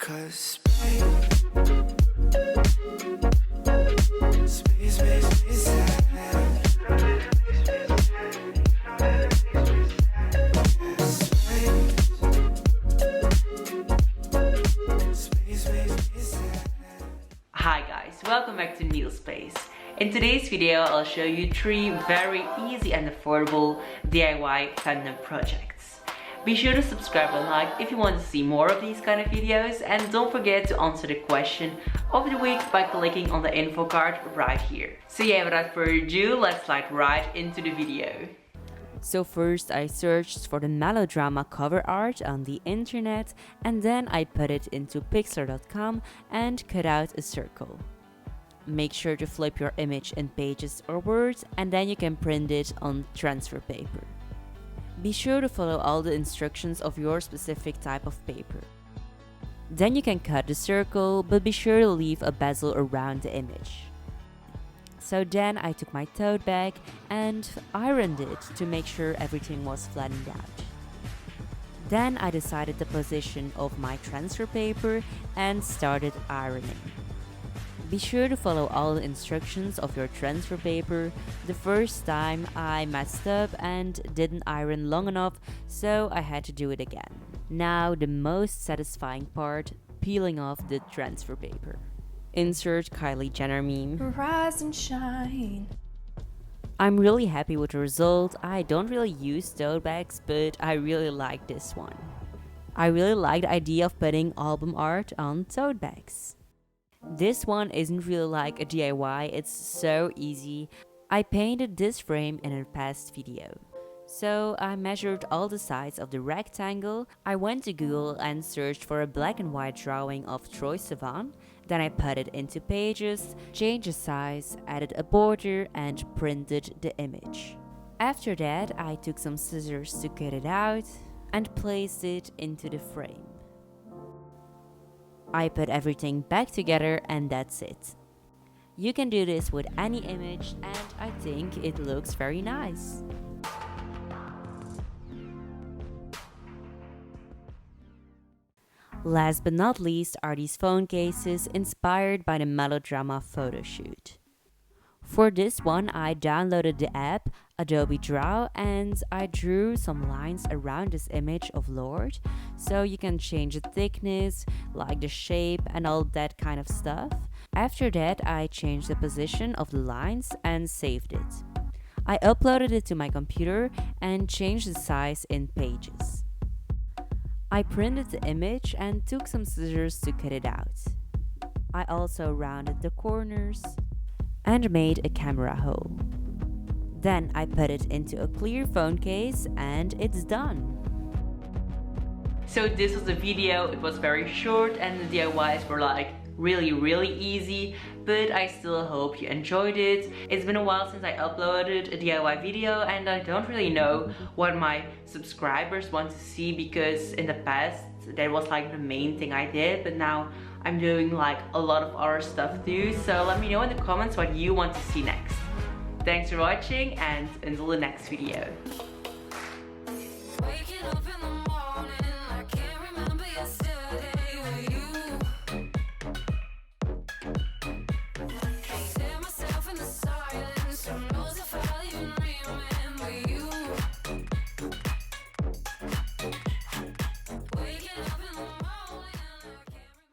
'Cause space makes me sad. Hi guys, welcome back to Neil Space. In today's video, I'll show you 3 very easy and affordable DIY fandom projects. Be sure to subscribe and like if you want to see more of these kind of videos, and don't forget to answer the question of the week by clicking on the info card right here. So yeah, without further ado, let's slide right into the video. So first I searched for the Melodrama cover art on the internet, and then I put it into pixar.com and cut out a circle. Make sure to flip your image in Pages or Word, and then you can print it on transfer paper. Be sure to follow all the instructions of your specific type of paper. Then you can cut the circle, but be sure to leave a bezel around the image. So then I took my tote bag and ironed it to make sure everything was flattened out. Then I decided the position of my transfer paper and started ironing. Be sure to follow all the instructions of your transfer paper. The first time I messed up and didn't iron long enough, so I had to do it again. Now the most satisfying part, peeling off the transfer paper. Insert Kylie Jenner meme. Rise and shine. I'm really happy with the result. I don't really use tote bags, but I really like this one. I really like the idea of putting album art on tote bags. This one isn't really like a DIY, it's so easy. I painted this frame in a past video. So I measured all the sides of the rectangle. I went to Google and searched for a black and white drawing of Troye Sivan. Then I put it into Pages, changed the size, added a border, and printed the image. After that, I took some scissors to cut it out and placed it into the frame. I put everything back together, and that's it. You can do this with any image, and I think it looks very nice. Last but not least are these phone cases inspired by the Melodrama photoshoot. For this one, I downloaded the app Adobe Draw and I drew some lines around this image of Lorde, so you can change the thickness, like the shape and all that kind of stuff. After that, I changed the position of the lines and saved it. I uploaded it to my computer and changed the size in Pages. I printed the image and took some scissors to cut it out. I also rounded the corners and made a camera hole. Then I put it into a clear phone case and it's done. So this was the video. It was very short and the DIYs were like really easy, but I still hope you enjoyed it. It's been a while since I uploaded a DIY video and I don't really know what my subscribers want to see, because in the past that was like the main thing I did, but now I'm doing like a lot of other stuff too. So let me know in the comments what you want to see next. Thanks for watching and until the next video.